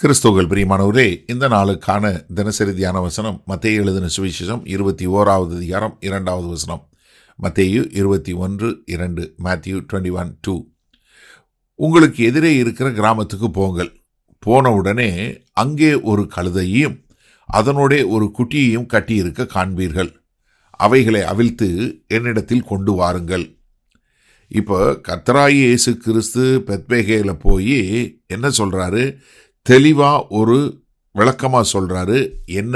கிறிஸ்துவுக்குள் பிரியமானவர்களே, இந்த நாளுக்கான தினசரி தியான வசனம் மத்தேயு எழுதின சுவிசேஷம் 21வது அதிகாரம் 2வது வசனம். மத்தேயு 21:2, Matthew 21:2. உங்களுக்கு எதிரே இருக்கிற கிராமத்துக்கு போங்கள். போன உடனே அங்கே ஒரு கழுதையும் அதனோட ஒரு குட்டியையும் கட்டியிருக்க காண்பீர்கள். அவைகளை அவிழ்த்து என்னிடத்தில் கொண்டு வாருங்கள். இப்போ கர்த்தராகிய இயேசு கிறிஸ்து பெத்பேகேல போய் என்ன சொல்றாரு? தெளிவாக ஒரு விளக்கமாக சொல்கிறாரு. என்ன,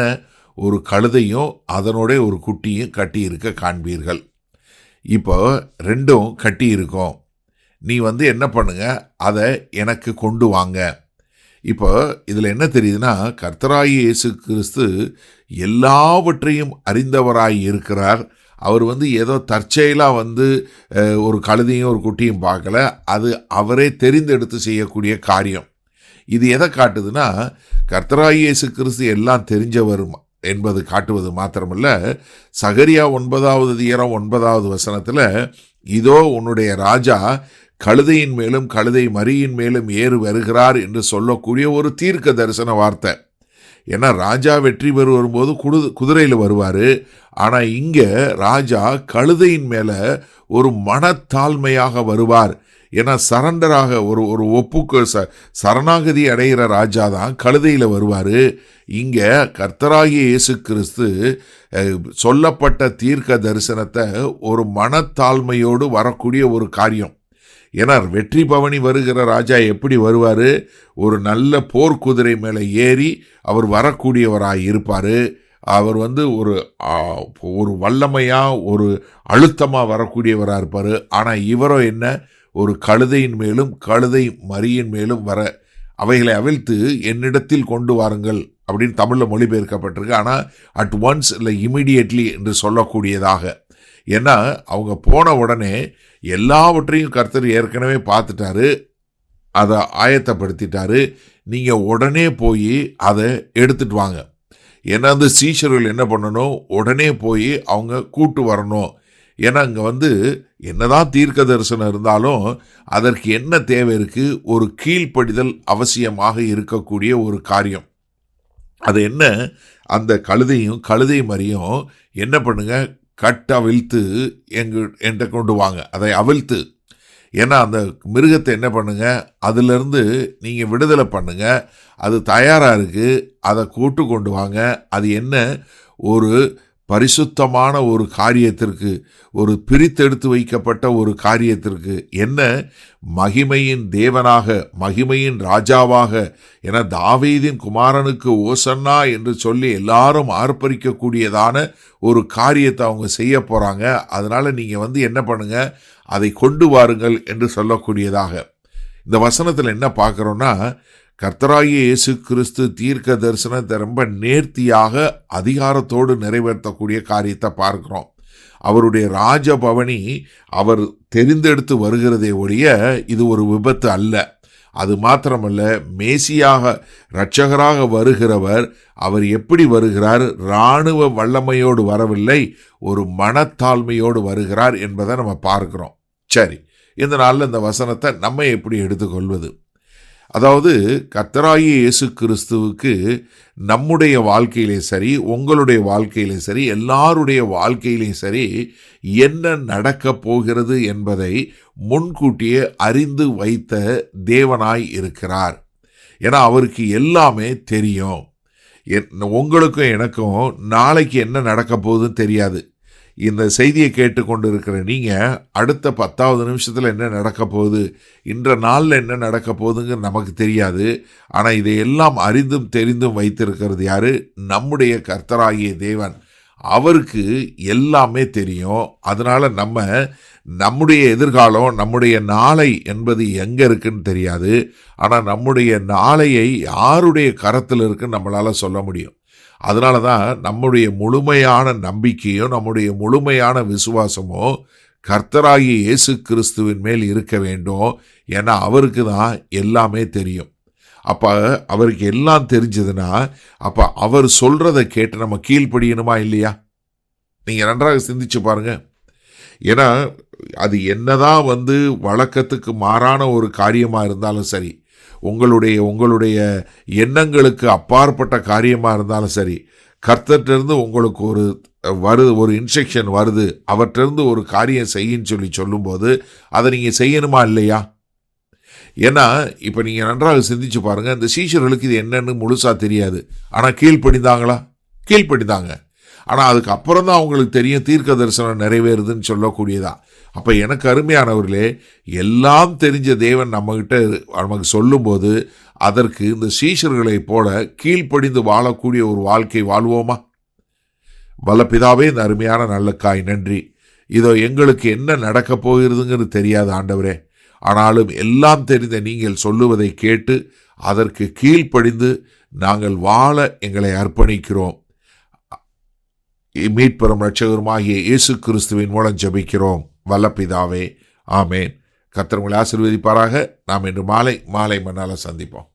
ஒரு கழுதையும் அதனோட ஒரு குட்டியும் கட்டி இருக்க காண்பீர்கள். இப்போ ரெண்டும் கட்டி இருக்கோம். நீ என்ன பண்ணுங்க, அதை எனக்கு கொண்டு வாங்க. இப்போ இதில் என்ன தெரியுதுன்னா, கர்த்தராகிய இயேசு கிறிஸ்து எல்லாவற்றையும் அறிந்தவராய் இருக்கிறார். அவர் ஏதோ தற்செயலாக ஒரு கழுதையும் ஒரு குட்டியும் பார்க்கல. அது அவரே தெரிந்தெடுத்து செய்யக்கூடிய காரியம். இது எதை காட்டுதுன்னா, கர்த்தராகிய இயேசு கிறிஸ்து எல்லாம் தெரிஞ்சவர் என்பது காட்டுவது மாத்திரமல்ல, சகரியா 9வது அதிகாரம் 9வது வசனத்தில், இதோ உன்னுடைய ராஜா கழுதையின் மேலும் கழுதை மரியின் மேலும் ஏறு வருகிறார் என்று சொல்லக்கூடிய ஒரு தீர்க்க தரிசன வார்த்தை. ஏன்னா ராஜா வெற்றி பெறு வரும்போது குதிரையில் வருவார். ஆனால் இங்கே ராஜா கழுதையின் மேலே ஒரு மனத்தாழ்மையாக வருவார். ஏன்னா சரண்டராக ஒரு ஒப்புக்கு சரணாகதி அடைகிற ராஜா தான் கழுதையில் வருவார். இங்கே கர்த்தராகிய இயேசு கிறிஸ்து சொல்லப்பட்ட தீர்க்க தரிசனத்தை ஒரு மனத்தாழ்மையோடு வரக்கூடிய ஒரு காரியம். ஏன்னா வெற்றி பவனி வருகிற ராஜா எப்படி வருவார்? ஒரு நல்ல போர்க்குதிரை மேலே ஏறி அவர் வரக்கூடியவராக இருப்பார். அவர் ஒரு வல்லமையாக ஒரு அழுத்தமாக வரக்கூடியவராக இருப்பார். ஆனால் இவரோ என்ன, ஒரு கழுதையின் மேலும் கழுதை மரியின் மேலும் வர, அவைகளை அவிழ்த்து என்னிடத்தில் கொண்டு வாருங்கள் அப்படின்னு தமிழில் மொழிபெயர்க்கப்பட்டிருக்கு. ஆனால் அட் ஒன்ஸ் இல்லை இமிடியேட்லி என்று சொல்லக்கூடியதாக. ஏன்னா அவங்க போன உடனே எல்லாவற்றையும் கர்த்தர் ஏற்கனவே பார்த்துட்டாரு, அதை ஆயத்தப்படுத்திட்டாரு. நீங்கள் உடனே போய் அதை எடுத்துட்டு வாங்க. ஏன்னா அந்த சீஷர்கள் என்ன பண்ணணும், உடனே போய் அவங்க கூட்டு வரணும். ஏன்னா இங்கே என்னதான் தீர்க்க தரிசனம் இருந்தாலும் அதற்கு என்ன தேவை இருக்குது? ஒரு கீழ்ப்படிதல் அவசியமாக இருக்கக்கூடிய ஒரு காரியம். அது என்ன, அந்த கழுதையும் கழுதை மரியும் என்ன பண்ணுங்க, அவிழ்த்து என்கிட்ட கொண்டு வாங்க. அதை அவிழ்த்து, ஏன்னா அந்த மிருகத்தை என்ன பண்ணுங்க, அதிலிருந்து நீங்கள் விடுதலை பண்ணுங்க. அது தயாராக இருக்குது, அதை கூட்டு கொண்டு வாங்க. அது என்ன, ஒரு பரிசுத்தமான ஒரு காரியத்திற்கு, ஒரு பிரித்தெடுத்து வைக்கப்பட்ட ஒரு காரியத்திற்கு. என்ன, மகிமையின் தேவனாக, மகிமையின் ராஜாவாக, என தாவீதின் குமாரனுக்கு ஓசன்னா என்று சொல்லி எல்லாரும் ஆர்ப்பரிக்கக்கூடியதான ஒரு காரியத்தை அவங்க செய்ய போகிறாங்க. அதனால் நீங்கள் என்ன பண்ணுங்க, அதை கொண்டு வாருங்கள் என்று சொல்லக்கூடியதாக. இந்த வசனத்தில் என்ன பார்க்குறோன்னா, கர்த்தராகிய இயேசு கிறிஸ்து தீர்க்க தரிசனத்தை ரொம்ப நேர்த்தியாக அதிகாரத்தோடு நிறைவேற்றக்கூடிய காரியத்தை பார்க்கிறோம். அவருடைய ராஜபவனி அவர் தெரிந்தெடுத்து வருகிறதே ஒழிய இது ஒரு விபத்து அல்ல. அது மாத்திரமல்ல, மேசியாக இரட்சகராக வருகிறவர் அவர் எப்படி வருகிறார்? இராணுவ வல்லமையோடு வரவில்லை, ஒரு மனத்தாழ்மையோடு வருகிறார் என்பதை நம்ம பார்க்கிறோம். சரி, இந்த நாளில் இந்த வசனத்தை நம்ம எப்படி எடுத்துக்கொள்வது? அதாவது கர்த்தராகிய இயேசு கிறிஸ்துவுக்கு நம்முடைய வாழ்க்கையிலே சரி, உங்களுடைய வாழ்க்கையிலே சரி, எல்லாருடைய வாழ்க்கையிலையும் சரி, என்ன நடக்கப் போகிறது என்பதை முன்கூட்டியே அறிந்து வைத்த தேவனாய் இருக்கிறார். ஏன்னா அவருக்கு எல்லாமே தெரியும். உங்களுக்கும் எனக்கும் நாளைக்கு என்ன நடக்க போகுதுன்னு தெரியாது. இந்த செய்தியை கேட்டுக்கொண்டு இருக்கிற நீங்கள் அடுத்த 10வது நிமிஷத்தில் என்ன நடக்க போகுது, இன்ற நாளில் என்ன நடக்க போகுதுங்க நமக்கு தெரியாது. ஆனால் இதையெல்லாம் அறிந்தும் தெரிந்தும் வைத்திருக்கிறது யாரு? நம்முடைய கர்த்தராகிய தேவன். அவருக்கு எல்லாமே தெரியும். அதனால் நம்முடைய எதிர்காலம், நம்முடைய நாளை என்பது எங்கே இருக்குன்னு தெரியாது. ஆனால் நம்முடைய நாளையை யாருடைய கரத்தில் இருக்குன்னு நம்மளால் சொல்ல முடியும். அதனால தான் நம்முடைய முழுமையான நம்பிக்கையோ நம்முடைய முழுமையான விசுவாசமோ கர்த்தராகிய இயேசு கிறிஸ்துவின் மேல் இருக்க வேண்டும். ஏன்னா அவருக்கு தான் எல்லாமே தெரியும். அப்போ அவருக்கு எல்லாம் தெரிஞ்சதுன்னா அப்போ அவர் சொல்கிறத கேட்டு நம்ம கீழ்ப்படியணுமா இல்லையா? நீங்கள் நன்றாக சிந்திச்சு பாருங்கள். ஏன்னா அது என்னதான் வழக்கத்துக்கு மாறான ஒரு காரியமாக இருந்தாலும் சரி, உங்களுடைய எண்ணங்களுக்கு அப்பாற்பட்ட காரியமாக இருந்தாலும் சரி, கர்த்தர்கிட்டருந்து உங்களுக்கு ஒரு இன்ஸ்ட்ரக்ஷன் வருது, அவற்றிருந்து ஒரு காரியம் செய்யின்னு சொல்லும்போது அதை நீங்கள் செய்யணுமா இல்லையா? ஏன்னா இப்போ நீங்கள் நன்றாக சிந்திச்சு பாருங்கள், இந்த சீஷர்களுக்கு இது என்னன்னு முழுசாக தெரியாது. ஆனால் கீழ்ப்படிந்தாங்களா? கீழ்ப்படிந்தாங்க. ஆனால் அதுக்கு அப்புறம் தான் அவங்களுக்கு தெரியும் தீர்க்க தரிசனம் நிறைவேறுதுன்னு சொல்லக்கூடியதா. அப்போ எனக்கு அருமையானவர்களே, எல்லாம் தெரிஞ்ச தேவன் நமக்கு சொல்லும்போது அதற்கு இந்த சீஷர்களைப் போல கீழ்ப்படிந்து வாழக்கூடிய ஒரு வாழ்க்கை வாழ்வோமா? வல்ல பிதாவே, இந்த அருமையான நல்லக்காய் நன்றி. இதோ எங்களுக்கு என்ன நடக்கப் போகிறதுங்கிறது தெரியாது ஆண்டவரே. ஆனாலும் எல்லாம் தெரிந்த நீங்கள் சொல்லுவதை கேட்டு அதற்கு கீழ்ப்படிந்து நாங்கள் வாழ எங்களை அர்ப்பணிக்கிறோம். மீட்பெரும் இரட்சகருமாகிய இயேசு கிறிஸ்துவின் மூலம் ஜெபிக்கிறோம் வல்ல பிதாவே, ஆமேன். கர்த்தர் உங்களை ஆசீர்வதிப்பாராக. நாம் இன்று மாலை மன்னால சந்திப்போம்.